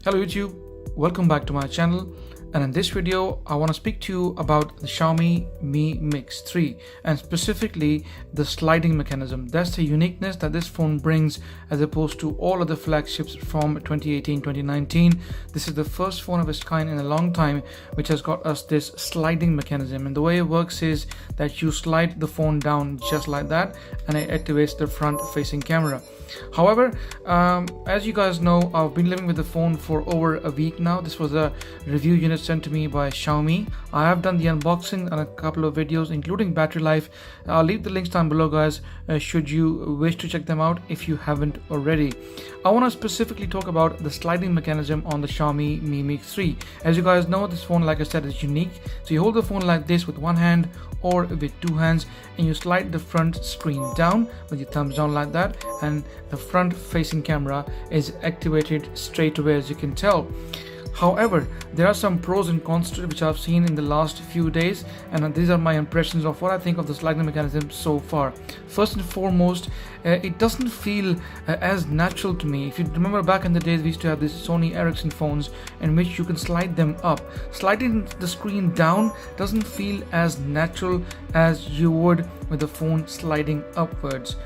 Hello YouTube, welcome back to my channel, and in this video I want to speak to you about the Xiaomi Mi Mix 3 and specifically the sliding mechanism. That's the uniqueness that this phone brings as opposed to all other flagships from 2018-2019. This is the first phone of its kind in a long time which has got us this sliding mechanism, and the way it works is that you slide the phone down just like that and it activates the front facing camera. However, as you guys know, I've been living with the phone for over a week now. This was a review unit sent to me by Xiaomi. I have done the unboxing and a couple of videos including battery life. I'll leave the links down below, guys, should you wish to check them out if you haven't already. I want to specifically talk about the sliding mechanism on the Xiaomi Mi Mix 3. As you guys know, this phone, like I said, is unique. So you hold the phone like this with one hand or with two hands, and you slide the front screen down with your thumbs down like that, and the front facing camera is activated straight away, as you can tell. However, there are some pros and cons to it which I've seen in the last few days, and these are my impressions of what I think of the sliding mechanism so far. First and foremost, it doesn't feel as natural to me. If you remember back in the days, we used to have these Sony Ericsson phones in which you can slide them up. Sliding the screen down doesn't feel as natural as you would with the phone sliding upwards.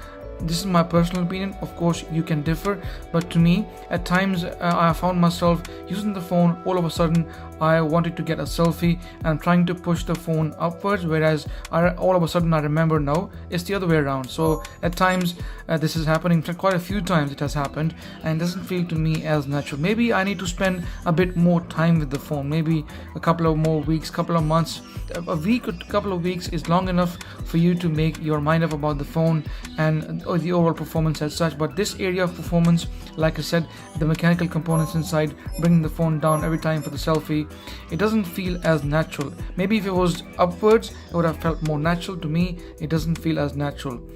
This is my personal opinion. Of course, you can differ, but to me, at times I found myself using the phone. All of a sudden, I wanted to get a selfie and I'm trying to push the phone upwards, whereas all of a sudden I remember, no, it's the other way around. So at times this is happening. Quite a few times it has happened, and it doesn't feel to me as natural. Maybe I need to spend a bit more time with the phone, maybe a couple of more weeks, couple of months. A week or couple of weeks is long enough for you to make your mind up about the phone and the overall performance as such. But this area of performance, like I said, the mechanical components inside, bringing the phone down every time for the selfie, it doesn't feel as natural. Maybe if it was upwards, it would have felt more natural. To me, it doesn't feel as natural.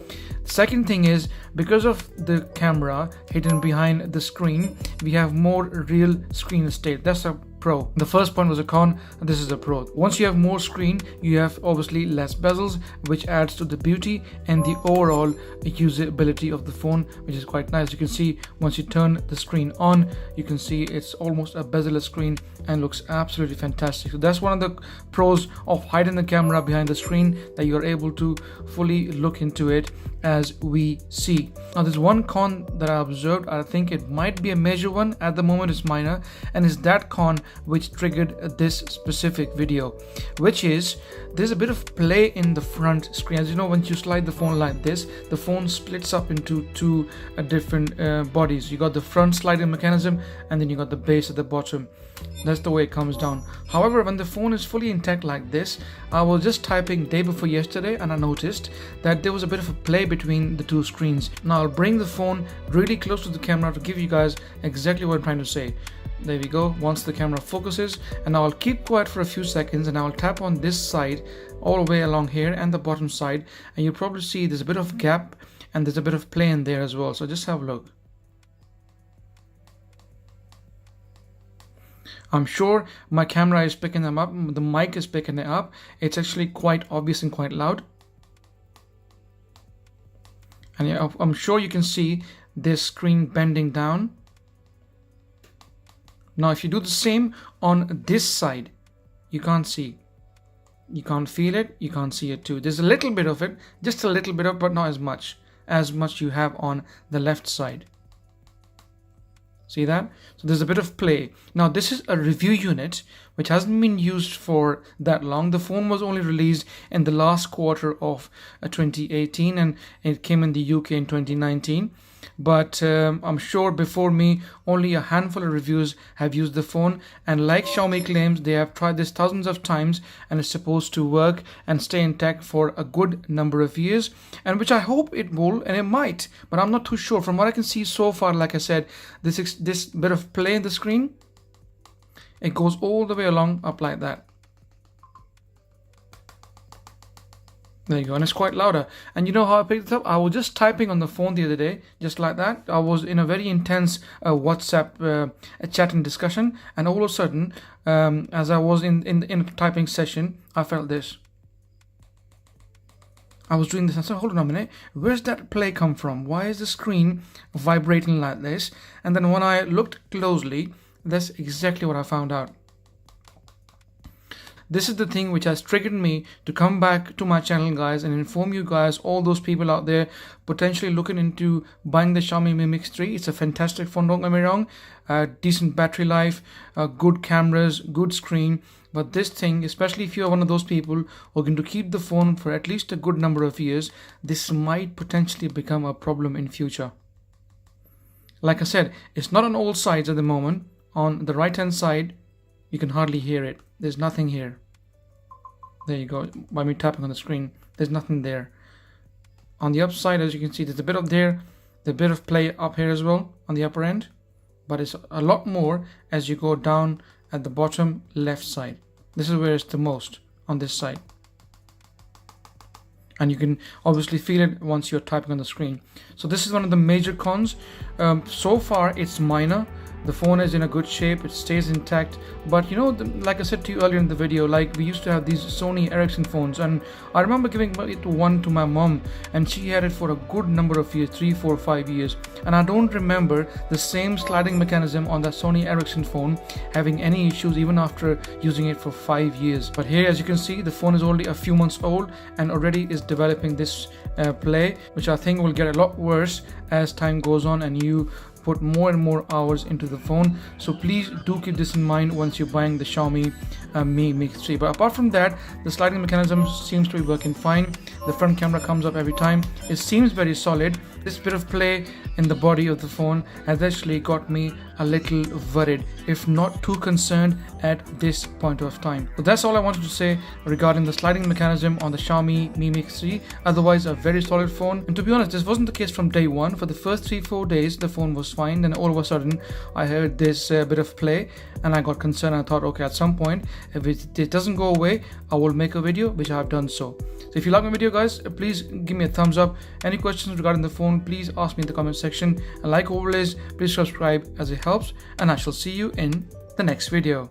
The second thing is, because of the camera hidden behind the screen, we have more real screen estate. That's a pro. The first point was a con, and this is a pro. Once you have more screen, you have obviously less bezels, which adds to the beauty and the overall usability of the phone, which is quite nice. You can see once you turn the screen on, you can see it's almost a bezel-less screen and looks absolutely fantastic. So that's one of the pros of hiding the camera behind the screen, that you're able to fully look into it as we see. Now there's one con that I observed. I think it might be a major one. At the moment it's minor, and it's that con which triggered this specific video, which is there's a bit of play in the front screen. As you know, when you slide the phone like this, the phone splits up into two different bodies. You got the front sliding mechanism, and then you got the base at the bottom. That's the way it comes down. However, when the phone is fully intact like this, I was just typing day before yesterday and I noticed that there was a bit of a play between the two screens. Now I'll bring the phone really close to the camera to give you guys exactly what I'm trying to say. There we go. Once the camera focuses, and I'll keep quiet for a few seconds, and I'll tap on this side all the way along here and the bottom side, and you'll probably see there's a bit of gap and there's a bit of play in there as well. So just have a look. I'm sure my camera is picking them up, the mic is picking it up. It's actually quite obvious and quite loud. And yeah, I'm sure you can see this screen bending down. Now if you do the same on this side, you can't see. You can't feel it, you can't see it too. There's a little bit of it, just a little bit of, but not as much you have on the left side. See that? So there's a bit of play. Now this is a review unit which hasn't been used for that long. The phone was only released in the last quarter of 2018, and it came in the UK in 2019. But I'm sure before me, only a handful of reviews have used the phone, and like Xiaomi claims, they have tried this thousands of times and it's supposed to work and stay intact for a good number of years, and which I hope it will, and it might, but I'm not too sure. From what I can see so far, like I said, this bit of play in the screen, it goes all the way along up like that. There you go, and it's quite louder. And you know how I picked it up? I was just typing on the phone the other day, just like that. I was in a very intense WhatsApp chat and discussion, and all of a sudden, as I was in a typing session, I felt this. I was doing this and I said, hold on a minute, where's that play come from? Why is the screen vibrating like this? And then when I looked closely, That's exactly what I found out. This is the thing which has triggered me to come back to my channel, guys, and inform you guys, all those people out there potentially looking into buying the Xiaomi Mi Mix 3. It's a fantastic phone, don't get me wrong. Decent battery life, good cameras, good screen. But this thing, especially if you're one of those people who are going to keep the phone for at least a good number of years, this might potentially become a problem in future. Like I said, it's not on all sides at the moment. On the right hand side, you can hardly hear it. There's nothing here. There you go. By me tapping on the screen, there's nothing there. On the upside, as you can see, there's a bit of there, the bit of play up here as well on the upper end, but it's a lot more as you go down at the bottom left side. This is where it's the most, on this side. And you can obviously feel it once you're typing on the screen. So this is one of the major cons. So far it's minor. The phone is in a good shape, it stays intact, but you know, like I said to you earlier in the video, like we used to have these Sony Ericsson phones, and I remember giving one to my mom, and she had it for a good number of years, 3, 4, 5 years, and I don't remember the same sliding mechanism on that Sony Ericsson phone having any issues even after using it for 5 years. But here, as you can see, the phone is only a few months old and already is developing this play, which I think will get a lot worse as time goes on and you put more and more hours into the phone. So please do keep this in mind once you're buying the Xiaomi Mi Mix 3. But apart from that, the sliding mechanism seems to be working fine. The front camera comes up every time. It seems very solid. This bit of play in the body of the phone has actually got me a little worried, if not too concerned at this point of time. So that's all I wanted to say regarding the sliding mechanism on the Xiaomi Mi Mix 3. Otherwise, a very solid phone. And to be honest, this wasn't the case from day one. For the first 3-4 days, the phone was fine. Then all of a sudden, I heard this bit of play and I got concerned. I thought, okay, at some point, if it doesn't go away, I will make a video, which I have done so. So if you like my video, guys, please give me a thumbs up. Any questions regarding the phone, please ask me in the comment section. And like always, please subscribe as it helps. And I shall see you in the next video.